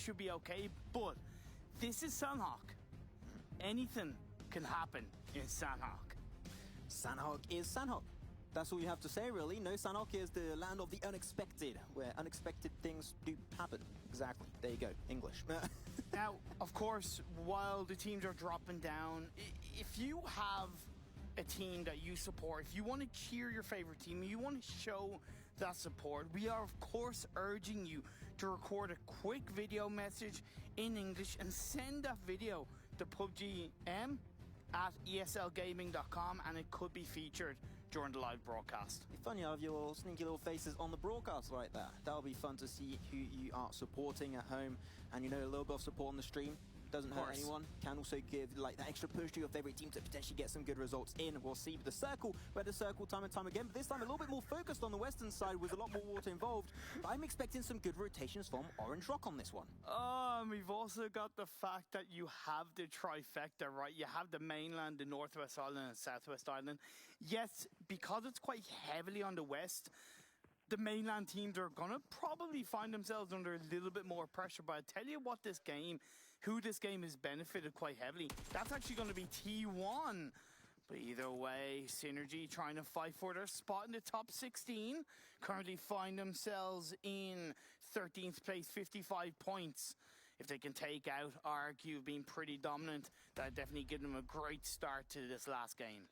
should be okay. But this is Sandhawk. Anything can happen in Sandhawk. Sandhawk is Sandhawk. That's all you have to say, really. No, Sandhawk is the land of the unexpected, where unexpected things do happen. Exactly. There you go. English. Now, of course, while the teams are dropping down, if you have a team that you support, if you want to cheer your favorite team, you want to show that support, we are, of course, urging you to record a quick video message in English and send that video to PUBGM at eslgaming.com, and it could be featured during the live broadcast. It's fun, you have your sneaky little faces on the broadcast right there. That'll be fun to see who you are supporting at home, and a little bit of support on the stream doesn't hurt anyone. Can also give like that extra push to your favorite team to potentially get some good results in. We'll see with the circle, we had the circle time and time again, but this time a little bit more focused on the western side with a lot more water involved. But I'm expecting some good rotations from Orange Rock on this one. And we've also got the fact that you have the trifecta, right? You have the mainland, the Northwest Island, and Southwest Island. Yes, because it's quite heavily on the west, the mainland teams are going to probably find themselves under a little bit more pressure. But I tell you what, who this game has benefited quite heavily, that's actually going to be T1. But either way, Synergy trying to fight for their spot in the top 16. Currently find themselves in 13th place, 55 points. If they can take out RQ being pretty dominant, that definitely give them a great start to this last game.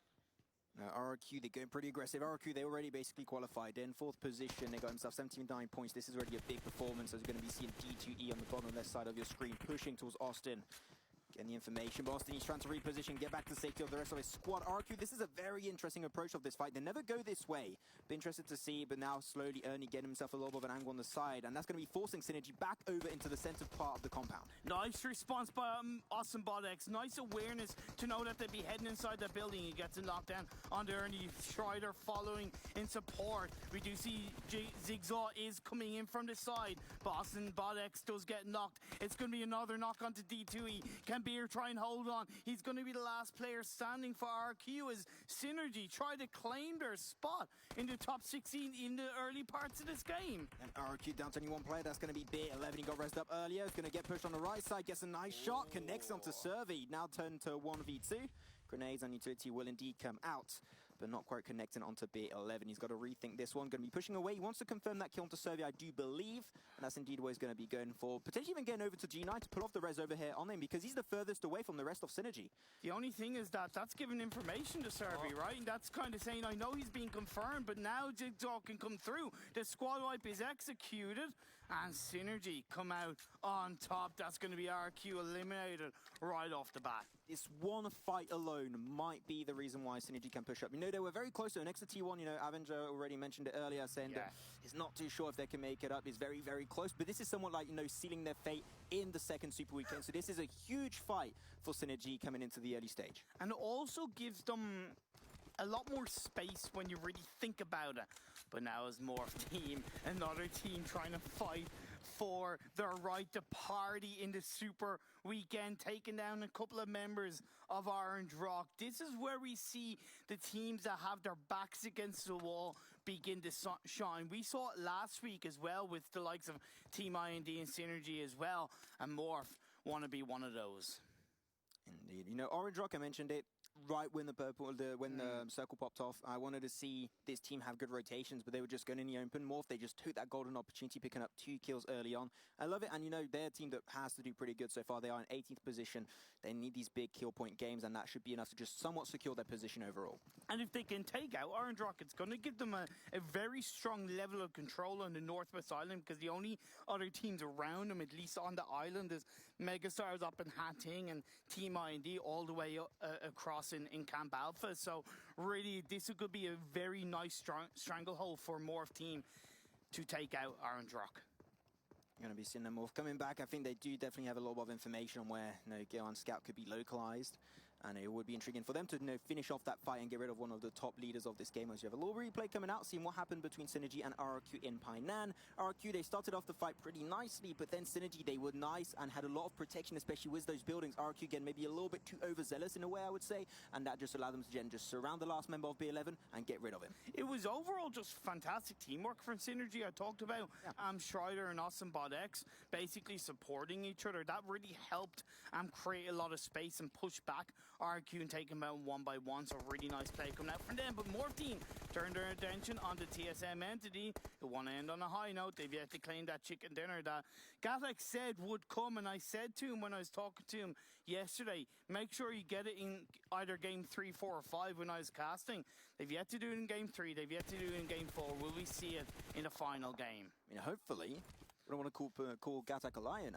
RQ, they're going pretty aggressive. RQ, they already basically qualified in 4th position. They got themselves 79 points. This is already a big performance, as you're going to be seeing D2E on the bottom left side of your screen, pushing towards Austin. Getting the information, but Austin, he's trying to reposition, get back to safety of the rest of his squad. RQ, this is a very interesting approach of this fight. They never go this way. Be interested to see, but now slowly Ernie getting himself a little bit of an angle on the side, and that's going to be forcing Synergy back over into the center part of the compound. Nice response by Austin Bodex. Nice awareness to know that they'd be heading inside that building. He gets a knockdown on Ernie. Strider following in support. We do see Zigzaw is coming in from the side, but Austin Bodex does get knocked. It's going to be another knock onto D2E. Can Beer try and hold on? He's going to be the last player standing for RQ as Synergy try to claim their spot in the top 16 in the early parts of this game. And RQ down to only one player. That's going to be Beer 11. He got rezzed up earlier. He's going to get pushed on the right side. Gets a nice shot. Connects onto Survey. Now turned to 1v2. Grenades on utility will indeed come out, but not quite connecting onto Beer 11. He's got to rethink this one. Going to be pushing away. He wants to confirm that kill onto Survey, I do believe. And that's indeed what he's going to be going for. Potentially even getting over to G9 to pull off the res over here on him, because he's the furthest away from the rest of Synergy. The only thing is that that's giving information to Survey, right? And that's kind of saying, I know he's being confirmed, but now Jigsaw can come through. The squad wipe is executed, and Synergy come out on top. That's going to be RQ eliminated right off the bat. This one fight alone might be the reason why Synergy can push up. They were very close to next to T1. Avenger already mentioned it earlier, saying that he's not too sure if they can make it up. He's very, very close. But this is somewhat like, sealing their fate in the second Super Weekend. So this is a huge fight for Synergy coming into the early stage. And it also gives them a lot more space when you really think about it. But now as Morph team, another team trying to fight for their right to party in the Super Weekend, taking down a couple of members of Orange Rock. This is where we see the teams that have their backs against the wall begin to shine. We saw it last week as well with the likes of Team I&D and Synergy as well, and Morph want to be one of those. Indeed. Orange Rock, I mentioned it. Right when the circle popped off, I wanted to see this team have good rotations, but they were just going in the open. Morph, they just took that golden opportunity, picking up 2 kills early on. I love it, and they're a team that has to do pretty good so far. They are in 18th position. They need these big kill point games, and that should be enough to just somewhat secure their position overall. And if they can take out Orange Rock, it's going to give them a very strong level of control on the Northwest Island, because the only other teams around them, at least on the island, is Megastars up in Hatting and Team I&D all the way across in Camp Alpha. So really, this could be a very nice stranglehold for Morph team to take out Orange Rock. Going to be seeing them Morph coming back. I think they do definitely have a lot of information on where Gale and Scout could be localized. And it would be intriguing for them to finish off that fight and get rid of one of the top leaders of this game. As you have a little replay coming out, seeing what happened between Synergy and RRQ in Painan. RRQ, they started off the fight pretty nicely, but then Synergy, they were nice and had a lot of protection, especially with those buildings. RRQ, again, maybe a little bit too overzealous in a way, I would say, and that just allowed them to just surround the last member of B11 and get rid of him. It was overall just fantastic teamwork from Synergy. I talked about Schreider and Austin Bot X basically supporting each other. That really helped create a lot of space and push back RQ and take them out one by one. So really nice play coming out from them. But more team turned their attention on the TSM entity, who want to end on a high note. They've yet to claim that chicken dinner that Gatak said would come, and I said to him when I was talking to him yesterday, make sure you get it in either game 3, 4, or 5 when I was casting. They've yet to do it in game 3. They've yet to do it in game 4. Will we see it in the final game? I mean, hopefully. I don't want to call Gatak a lion.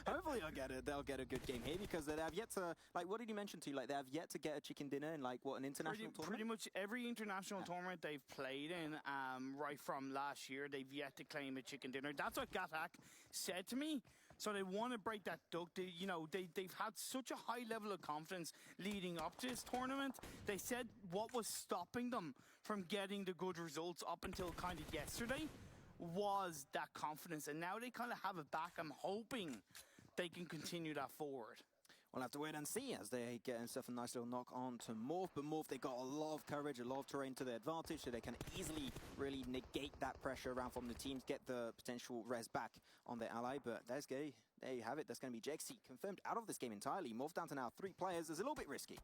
Hopefully they'll get a good game here, because they have yet to, like, what did you mention to you? Like, they have yet to get a chicken dinner in, like, what, an international tournament? Pretty much every international tournament they've played in, right from last year, they've yet to claim a chicken dinner. That's what Gatak said to me. So they want to break that duck. They've had such a high level of confidence leading up to this tournament. They said what was stopping them from getting the good results up until kind of yesterday was that confidence, and now they kind of have it back. I'm hoping they can continue that forward. We'll have to wait and see as they get themselves a nice little knock on to Morph. But Morph, they got a lot of coverage, a lot of terrain to their advantage, so they can easily really negate that pressure around from the teams, get the potential res back on their ally. But there you have it. That's going to be Jexy confirmed out of this game entirely. Morph down to now 3 players is a little bit risky.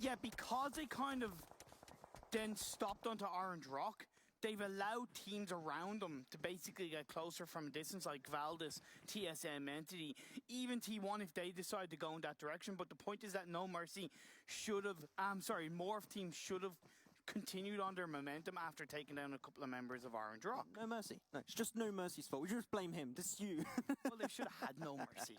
Yeah, because they kind of then stopped onto Orange Rock, they've allowed teams around them to basically get closer from a distance, like Valdez, TSM Entity, even T1 if they decide to go in that direction. But the point is that No Mercy should have, Morph team should have continued on their momentum after taking down a couple of members of Orange Rock. No Mercy. No, it's just No Mercy's fault. We just blame him. This is you. Well, they should have had No Mercy.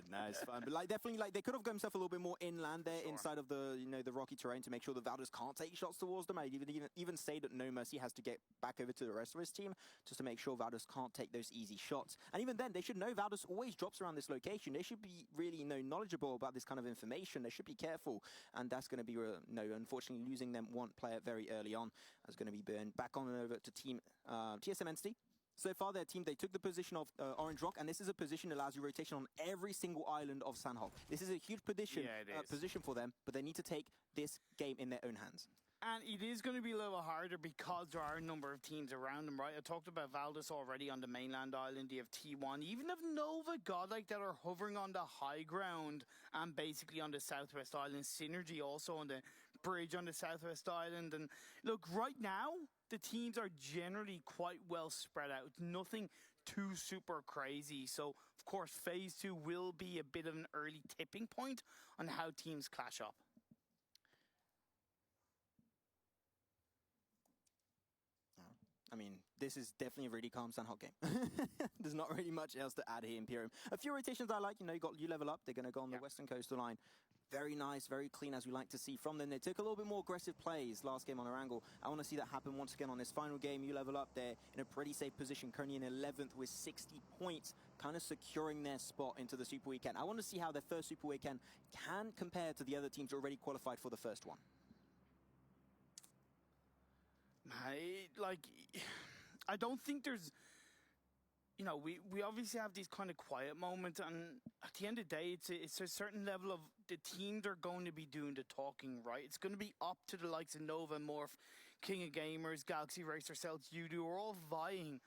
No, it's fine. But definitely, they could have got himself a little bit more inland there, inside of the the rocky terrain, to make sure that Valdez can't take shots towards them. I'd even say that No Mercy has to get back over to the rest of his team just to make sure Valdez can't take those easy shots. And even then, they should know Valdez always drops around this location. They should be really knowledgeable about this kind of information. They should be careful, and that's going to be unfortunately losing them one player very early on. Is going to be burned back on and over to team TSM Entity. So far, their team, they took the position of Orange Rock, and this is a position that allows you rotation on every single island of Sanhok. This is a huge position for them, but they need to take this game in their own hands. And it is going to be a little harder because there are a number of teams around them, right? I talked about Valdez already on the mainland island. You have T1, even of Nova Godlike that are hovering on the high ground and basically on the southwest island. Synergy also on the bridge on the southwest island. And look, right now, the teams are generally quite well spread out. Nothing too super crazy. So, of course, Phase 2 will be a bit of an early tipping point on how teams clash up. I mean, this is definitely a really calm Sanhok game. There's not really much else to add here, Imperium. A few rotations I like. You level up. They're going to go on the western coastal line. Very nice, very clean, as we like to see from them. They took a little bit more aggressive plays last game on Erangel. I want to see that happen once again on this final game. You level up there in a pretty safe position, currently in 11th with 60 points, kind of securing their spot into the Super Weekend. I want to see how their first Super Weekend can compare to the other teams already qualified for the first one. I don't think there's, we obviously have these kind of quiet moments, and at the end of the day, it's a certain level of the teams are going to be doing the talking, right? It's going to be up to the likes of Nova, Morph, King of Gamers, Galaxy Racer, Celts, U2, are all vying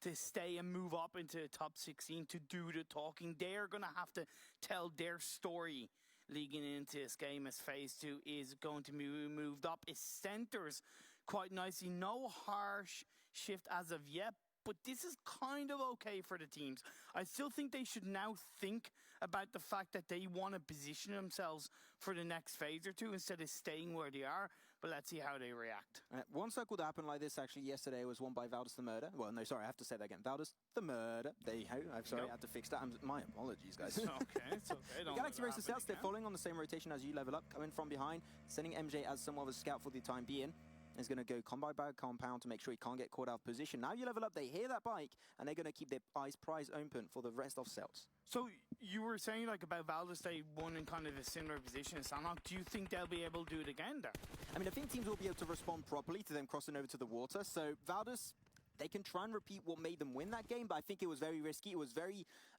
to stay and move up into the top 16 to do the talking. They're going to have to tell their story leading into this game as Phase 2 is going to be moved up. It centers quite nicely. No harsh shift as of yet, but this is kind of okay for the teams. I still think they should now think about the fact that they want to position themselves for the next phase or two instead of staying where they are, but let's see how they react. One circle that happened like this actually yesterday was won by Valdez the Murder. Well, no, sorry, I have to say that again. Valdez the Murder. There you go. I'm sorry, I had to fix that. My apologies, guys. It's okay. Galaxy Racer Celts, they're following on the same rotation as you level up, coming from behind, sending MJ as somewhat of a scout for the time being. is going to go compound by compound to make sure he can't get caught out of position. Now you level up, they hear that bike, and they're going to keep their eyes prize open for the rest of Celts. So you were saying like about Valdez, they won in kind of a similar position as Sanhok. Do you think they'll be able to do it again there? I mean, I think teams will be able to respond properly to them crossing over to the water. So Valdez, they can try and repeat what made them win that game, but I think it was very risky. It was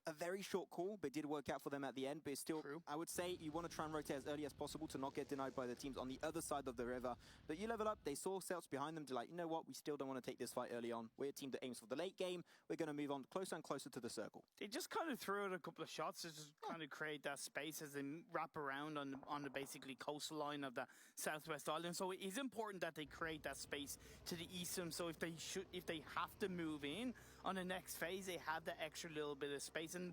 a very short call, but it did work out for them at the end. But it's still, True. I would say you want to try and rotate as early as possible to not get denied by the teams on the other side of the river. But you level up, they saw Celts behind them to like, you know what, we still don't want to take this fight early on. We're a team that aims for the late game. We're going to move on closer and closer to the circle. They just kind of threw out a couple of shots to just kind of create that space as they wrap around on the basically coastal line of the Southwest Island. So it is important that they create that space to the east of them. So if they have to move in on the next phase, they have that extra little bit of space. And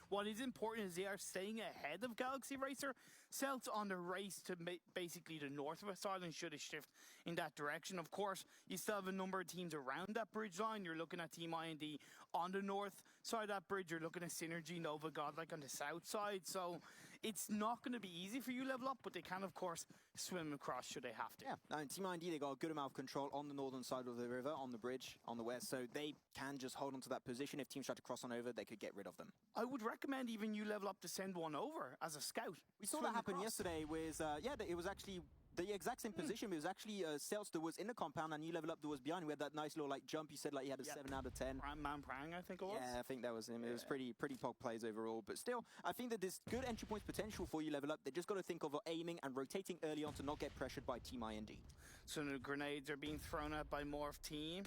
what is important is they are staying ahead of Galaxy Racer. Celts on the race to basically the Northwest Island should have shifted in that direction. Of course, you still have a number of teams around that bridge line. You're looking at Team IND on the north side of that bridge. You're looking at Synergy, Nova Godlike on the south side. So it's not going to be easy for you level up, but they can, of course, swim across should they have to. Yeah, now in Team IND, they got a good amount of control on the northern side of the river, on the bridge, on the west, so they can just hold on to that position. If teams try to cross on over, they could get rid of them. I would recommend even you level up to send one over as a scout. We saw that happen yesterday with, it was actually the exact same position. It was actually Celts that was in the compound and you level up that was behind. We had that nice little like jump. You said like you had a 7 out of 10. Man Prang, I think it was. Yeah, I think that was him. It was pretty pog plays overall. But still, I think that there's good entry points potential for you level up. They just got to think of aiming and rotating early on to not get pressured by Team IND. So the grenades are being thrown out by Morph Team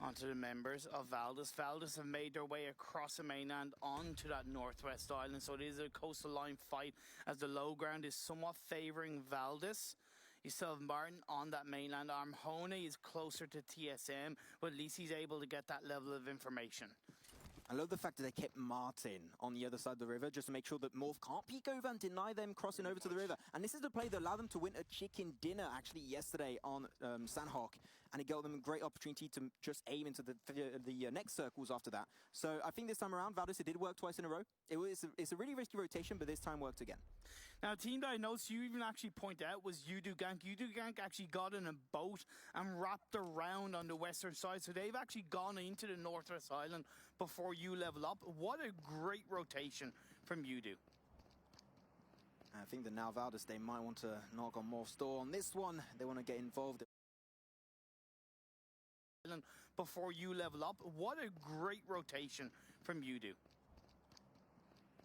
onto the members of Valdez. Valdez have made their way across the mainland onto that Northwest Island. So it is a coastal line fight as the low ground is somewhat favouring Valdez. You still have Martin on that mainland arm. Hone is closer to TSM, but at least he's able to get that level of information. I love the fact that they kept Martin on the other side of the river just to make sure that Morph can't peek over and deny them crossing over to the river. And this is the play that allowed them to win a chicken dinner actually yesterday on Sanhok. And it gave them a great opportunity to just aim into the next circles after that. So I think this time around, Valdez, it did work twice in a row. It's a really risky rotation, but this time worked again. Now, a team that I noticed you even actually pointed out was U2 Gank. U2 Gank actually got in a boat and wrapped around on the western side. So they've actually gone into the Northwest Island before you level up. What a great rotation from U2. I think that now Valdez, they might want to knock on Morph's door on this one. They want to get involved. Before you level up. What a great rotation from U2.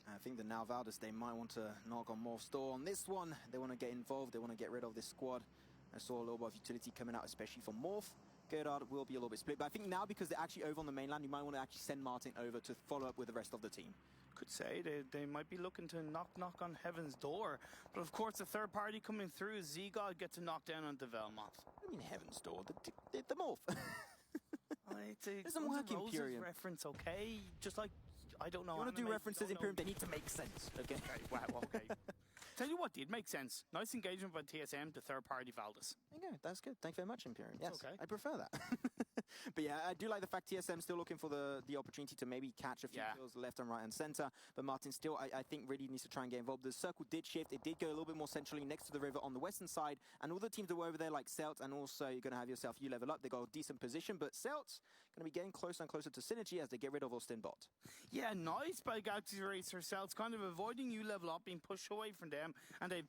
I think that now Valdez, they might want to knock on Morph's door on this one. They want to get involved. They want to get rid of this squad. I saw a little bit of utility coming out, especially for Morph. Gerard will be a little bit split. But I think now, because they're actually over on the mainland, you might want to actually send Martin over to follow up with the rest of the team. Could say they might be looking to knock on Heaven's door. But of course, the third party coming through, Z-God gets to knock down on Develmoth. I mean, Heaven's door, the Morph. It's a doesn't work Imperium reference, okay? Just like, I don't know. You want to do references Imperium, they need to make sense, okay? Okay, wow, okay. Tell you what did make sense. Nice engagement by TSM to third-party Valdez. There you go. That's good. Thank you very much, Imperium. Yes, okay. I prefer that. But yeah, I do like the fact TSM still looking for the opportunity to maybe catch a few kills left and right and center. But Martin still, I think, really needs to try and get involved. The circle did shift. It did go a little bit more centrally next to the river on the western side. And all the teams that were over there, like Celt, and also you're going to have yourself, you level up. They got a decent position. But Celt going to be getting closer and closer to Synergy as they get rid of Austin Bot. Yeah, nice by Galaxy Racer Celts, kind of avoiding you level up, being pushed away from them, and they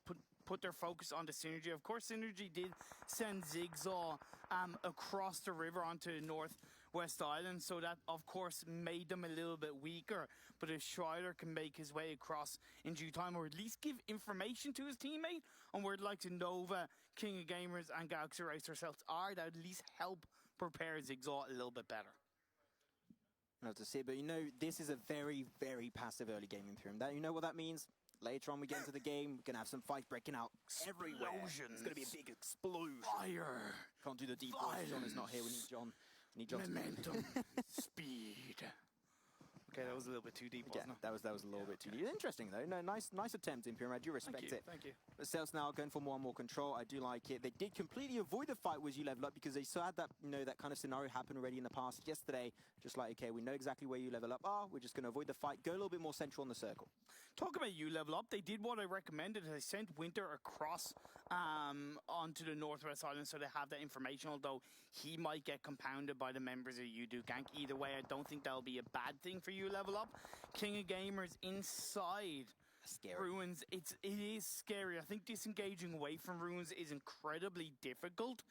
put their focus on the Synergy. Of course, Synergy did send Zigzaw across the river onto Northwest Island, so that, of course, made them a little bit weaker. But if Schreider can make his way across in due time, or at least give information to his teammate on where like to Nova, King of Gamers, and Galaxy Racer Celts are, that would at least help prepare Zigzaw a little bit better. I have to say, but you know, this is a very, very passive early game Imperium. That, you know what that means? Later on, we get into the game, we're going to have some fights breaking out everywhere. It's going to be a big explosion. Fire. Can't do the deep voice. John is not here. We need John. Momentum. Speed. Okay, that was a little bit too deep, Yeah, wasn't it? that was a little bit too deep. Interesting though. No, nice attempt in Pyramid. I do respect it. Thank you. But Cells now going for more and more control. I do like it. They did completely avoid the fight with you level up because they saw had that that kind of scenario happen already in the past yesterday. Just like, okay, we know exactly where you level up are. We're just going to avoid the fight. Go a little bit more central on the circle. Talk about you level up. They did what I recommended. They sent Winter across onto the Northwest Island so they have that information, although he might get compounded by the members of U2 gank. Either way, I don't think that'll be a bad thing for you level up. King of Gamers inside Scary. Ruins, it is scary. I think disengaging away from Ruins is incredibly difficult.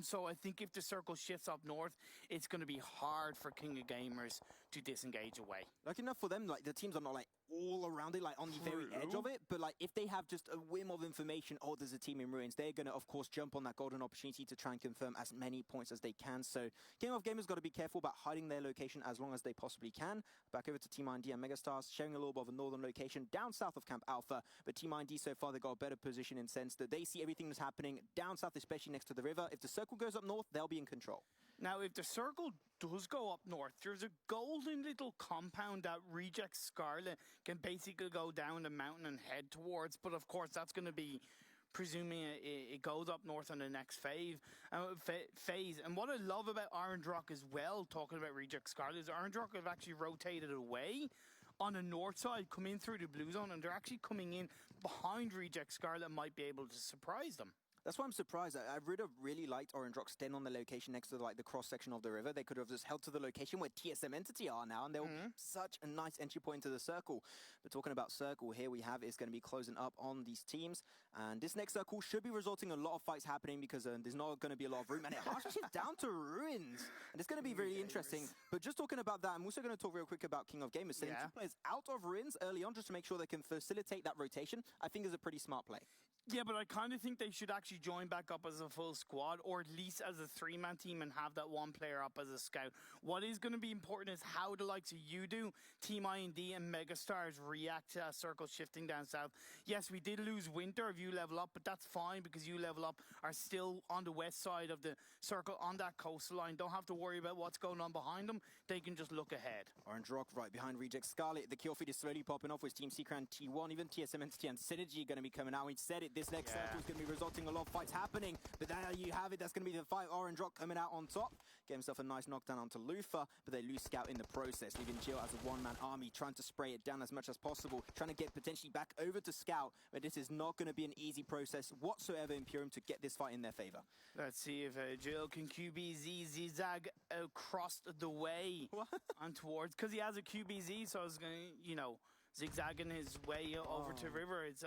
So I think if the circle shifts up north, it's going to be hard for King of Gamers to disengage away. Lucky enough for them, like the teams are not like all around it, like on the very edge of it. But like if they have just a whim of information, oh, there's a team in Ruins, they're going to, of course, jump on that golden opportunity to try and confirm as many points as they can. So King of Gamers got to be careful about hiding their location as long as they possibly can. Back over to Team IND and Megastars, sharing a little bit of a northern location down south of Camp Alpha. But Team IND so far, they got a better position in sense that they see everything that's happening down south, especially next to the river. If the circle goes up north, they'll be in control. Now, if the circle does go up north, there's a golden little compound that Reject Scarlet can basically go down the mountain and head towards. But of course, that's going to be presuming it goes up north on the next phase. And what I love about Orange Rock as well, talking about Reject Scarlet, is Orange Rock have actually rotated away on the north side, come in through the blue zone, and they're actually coming in behind Reject Scarlet and might be able to surprise them. That's why I'm surprised. I would have really liked Orange Rock staying on the location next to like the cross section of the river. They could have just held to the location where TSM Entity are now, and they'll such a nice entry point to the circle. But talking about circle, here we have is going to be closing up on these teams, and this next circle should be resulting in a lot of fights happening because there's not going to be a lot of room, and it hashes down to Ruins, and it's going to be really interesting. But just talking about that, I'm also going to talk real quick about King of Gamers. Sending two players out of Ruins early on just to make sure they can facilitate that rotation, I think is a pretty smart play. Yeah, but I kind of think they should actually join back up as a full squad, or at least as a three-man team, and have that one player up as a scout. What is going to be important is how the likes of U2, Team IND, and Megastars react to that circle shifting down south. Yes, we did lose Winter if you level up, but that's fine because you level up are still on the west side of the circle on that coastline. Don't have to worry about what's going on behind them. They can just look ahead. Orange Rock right behind Reject Scarlet. The kill feed is slowly popping off with Team Secret and T1. Even TSM Entity and Synergy going to be coming out. We said it. This next circle is going to be resulting in a lot of fights happening. But there you have it. That's going to be the fight. Orange Rock coming out on top. Get himself a nice knockdown onto Lufa, but they lose Scout in the process, leaving Jill as a one-man army, trying to spray it down as much as possible, trying to get potentially back over to Scout. But this is not going to be an easy process whatsoever in Imperium to get this fight in their favor. Let's see if Jill can QBZ zigzag across the way and towards, because he has a QBZ, so I was going to, zigzagging his way over to River. It's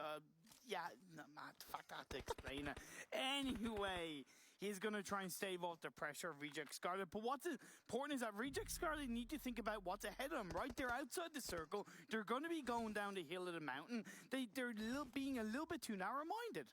yeah, no, man, fuck that to explain it. Anyway, he's going to try and stave off the pressure of Reject Scarlet. But what's important is that Reject Scarlet need to think about what's ahead of them, right? They're outside the circle. They're going to be going down the hill of the mountain. They're being a little bit too narrow-minded.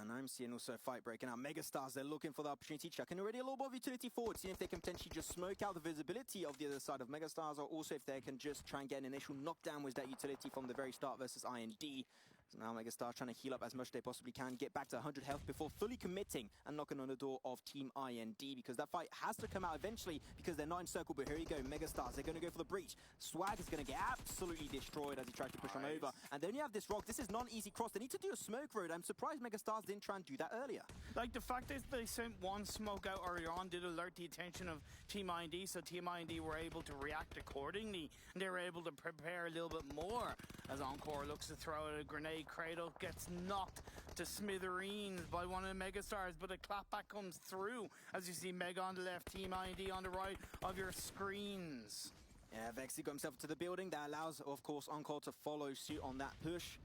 And I'm seeing also a fight breaking out. Megastars, they're looking for the opportunity, chucking already a little bit of utility forward, seeing if they can potentially just smoke out the visibility of the other side of Megastars, or also if they can just try and get an initial knockdown with that utility from the very start versus IND. So now Megastars trying to heal up as much as they possibly can, get back to 100 health before fully committing and knocking on the door of Team IND, because that fight has to come out eventually because they're not in circle. But here you go, Megastars, they're going to go for the breach. Swag is going to get absolutely destroyed as he tries to push on over. And then you have this rock. This is not an easy cross. They need to do a smoke road. I'm surprised Megastars didn't try and do that earlier. Like, the fact is they sent one smoke out earlier on did alert the attention of Team IND, so Team IND were able to react accordingly, and they were able to prepare a little bit more. As Encore looks to throw out a grenade, Cradle gets knocked to smithereens by one of the Megastars, but a clapback comes through. As you see, Meg on the left, Team IND on the right of your screens. Yeah, Vexy got himself to the building. That allows, of course, Encore to follow suit on that push.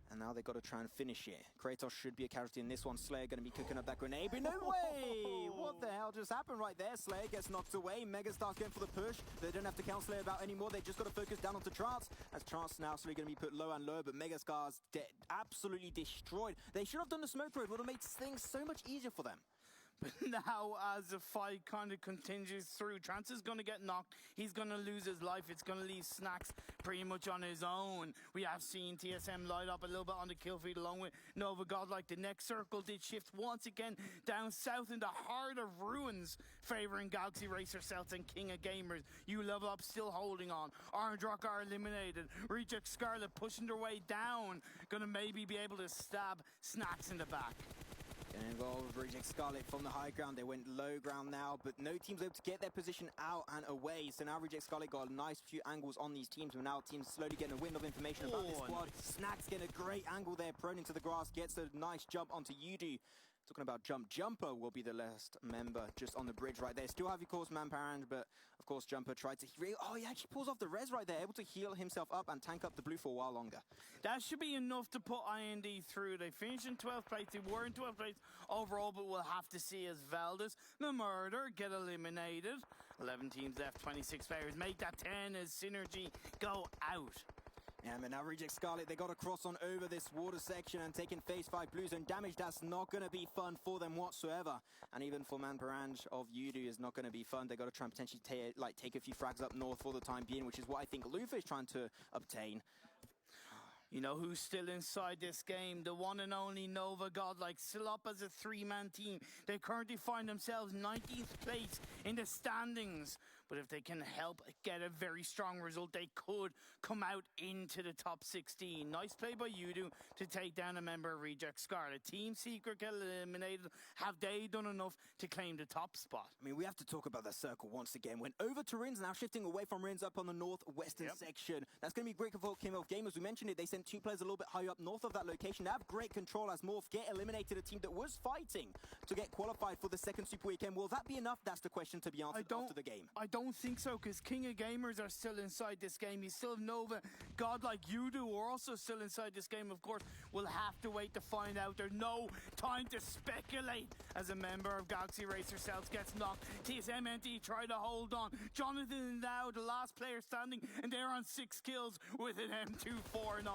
And now they've got to try and finish it. Kratos should be a casualty in this one. Slayer going to be cooking up that grenade, but no way! What the hell just happened right there? Slayer gets knocked away. Megastar's going for the push. They don't have to count Slayer about anymore. They just got to focus down onto Trance. As Trance now slowly going to be put lower and lower, but Megastar's absolutely destroyed. They should have done the smoke road. Would have made things so much easier for them. But now, as the fight kind of continues through, Trance is going to get knocked. He's going to lose his life. It's going to leave Snacks pretty much on his own. We have seen TSM light up a little bit on the kill feed along with Nova Godlike. The next circle did shift once again down south in the heart of ruins, favoring Galaxy Racer Celts and King of Gamers. You level up, still holding on. Orange Rock are eliminated. Reject Scarlet pushing their way down. Going to maybe be able to stab Snacks in the back. Getting involved with Reject Scarlet from the high ground. They went low ground now, but no team's able to get their position out and away. So now Reject Scarlet got a nice few angles on these teams, but now teams slowly getting a wind of information about this squad. Snacks getting a great angle there, prone into the grass, gets a nice jump onto Yudu. Talking about Jumper will be the last member just on the bridge right there. Still have, of course, Manparand, but of course Jumper tried to heal. Oh, he actually pulls off the res right there, able to heal himself up and tank up the blue for a while longer. That should be enough to put IND through. They finished in 12th place. They were in 12th place overall, but we'll have to see as Valdez, the Murder, get eliminated. 11 teams left, 26 players. Make that 10 as Synergy go out. Yeah, but now Reject Scarlet, they got to cross on over this water section and taking phase 5 blue zone damage. That's not going to be fun for them whatsoever. And even for Manparange of Yudu is not going to be fun. They got to try and potentially take a few frags up north for the time being, which is what I think Lufa is trying to obtain. You know who's still inside this game? The one and only Nova Godlike, still up as a three-man team. They currently find themselves 19th place in the standings. But if they can help get a very strong result, they could come out into the top 16. Nice play by Yudu to take down a member of Reject Scarlet. Team Secret get eliminated. Have they done enough to claim the top spot? I mean, we have to talk about the circle once again. Went over to Rins, now shifting away from Rins up on the northwestern section. That's going to be great for King of Gamers. We mentioned it. They sent two players a little bit higher up north of that location. They have great control as Morph get eliminated, a team that was fighting to get qualified for the second Super Weekend. Will that be enough? That's the question to be answered after the game. I don't think so, because King of Gamers are still inside this game. You still have Nova Godlike Yudu are also still inside this game. Of course, we'll have to wait to find out. There's no time to speculate as a member of Galaxy Racer Celts gets knocked. TSMNT try to hold on. Jonathan now the last player standing, and they're on 6 kills with an M249.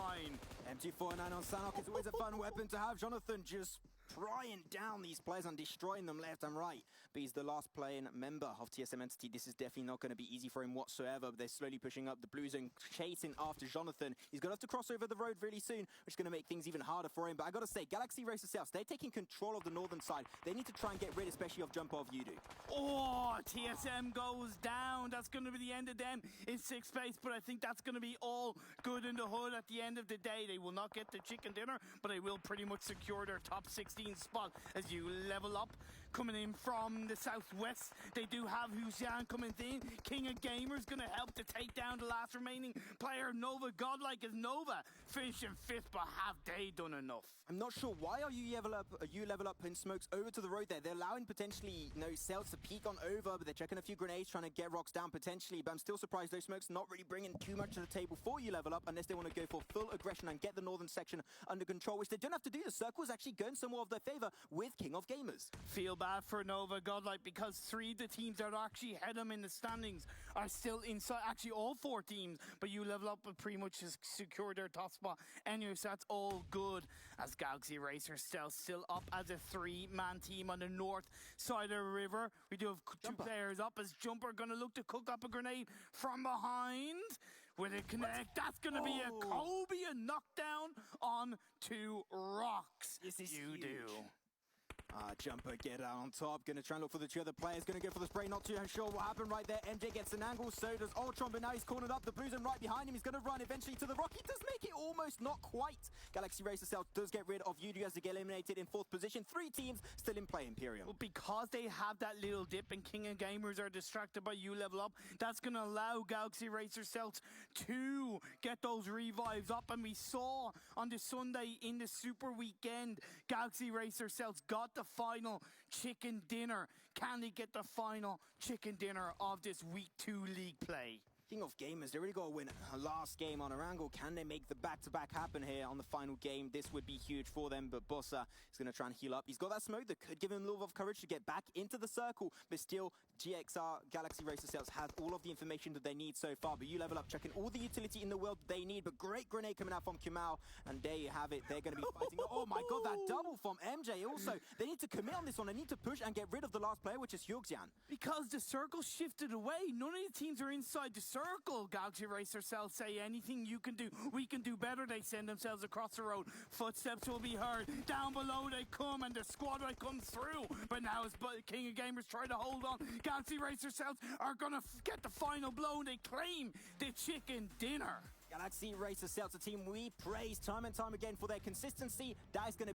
M249 on Sanok is always a fun weapon to have. Jonathan just prying down these players and destroying them left and right. But he's the last playing member of TSM Entity. This is definitely not going to be easy for him whatsoever. But they're slowly pushing up the blue zone, chasing after Jonathan. He's going to have to cross over the road really soon, which is going to make things even harder for him. But I got to say, Galaxy Racer Celts, they're taking control of the northern side. They need to try and get rid, especially of Jumper of Yudu. Oh, TSM goes down. That's going to be the end of them in 6th place. But I think that's going to be all good in the hood at the end of the day. They will not get the chicken dinner, but they will pretty much secure their top 16 spot as you level up. Coming in from the southwest, they do have Huxian coming in. King of Gamers going to help to take down the last remaining player. Nova Godlike is Nova finishing 5th, but have they done enough? I'm not sure why are you level up in smokes over to the road there. They're allowing potentially Celts to peek on over, but they're checking a few grenades trying to get rocks down potentially. But I'm still surprised those smokes not really bringing too much to the table for you level up unless they want to go for full aggression and get the northern section under control, which they don't have to do. The circle is actually going somewhere of their favor with King of Gamers. Feel bad for Nova Godlike because 3 of the teams that actually head them in the standings are still inside. Actually, all 4 teams, but you level up and pretty much just secure their top spot. Anyway, so that's all good as Galaxy Racer still up as a 3-man team on the north side of the river. We do have Jumper. 2 players up as Jumper going to look to cook up a grenade from behind. Will it connect? That's going to be a Kobe, a knockdown on 2 rocks. This is you huge. do. Jumper get out on top. Gonna try and look for the 2 other players. Gonna go for the spray. Not too sure what happened right there. MJ gets an angle. So does Ultron, but now he's cornered up. The Blues and right behind him. He's gonna run eventually to the rock. He does make it almost, not quite. Galaxy Racer Celts does get rid of Yudu as they get eliminated in 4th position. 3 teams still in play, Imperium. Well, because they have that little dip and King of Gamers are distracted by you level up, that's going to allow Galaxy Racer Celts to get those revives up. And we saw on the Sunday in the Super Weekend, Galaxy Racer Celts got the final chicken dinner. Can they get the final chicken dinner of this Week 2 league play? King of Gamers, they really got to win a last game on Arango. Can they make the back-to-back happen here on the final game? This would be huge for them, but Bossa is going to try and heal up. He's got that smoke that could give him a little bit of courage to get back into the circle, but still, GXR, Galaxy Racer Cells, has all of the information that they need so far. But you level up, checking all the utility in the world they need, but great grenade coming out from Kemal, and there you have it. They're going to be fighting. Oh my god, that double from MJ. Also, they need to commit on this one. They need to push and get rid of the last player, which is Hyugjian. Because the circle shifted away. None of the teams are inside the circle. Galaxy Racer Cells say anything you can do, we can do better. They send themselves across the road. Footsteps will be heard. Down below they come, and the squad right comes through. But now as King of Gamers try to hold on, Galaxy Racer Cells are going to get the final blow, and they claim the chicken dinner. Galaxy Racer Cells, a team we praise time and time again for their consistency. That is going to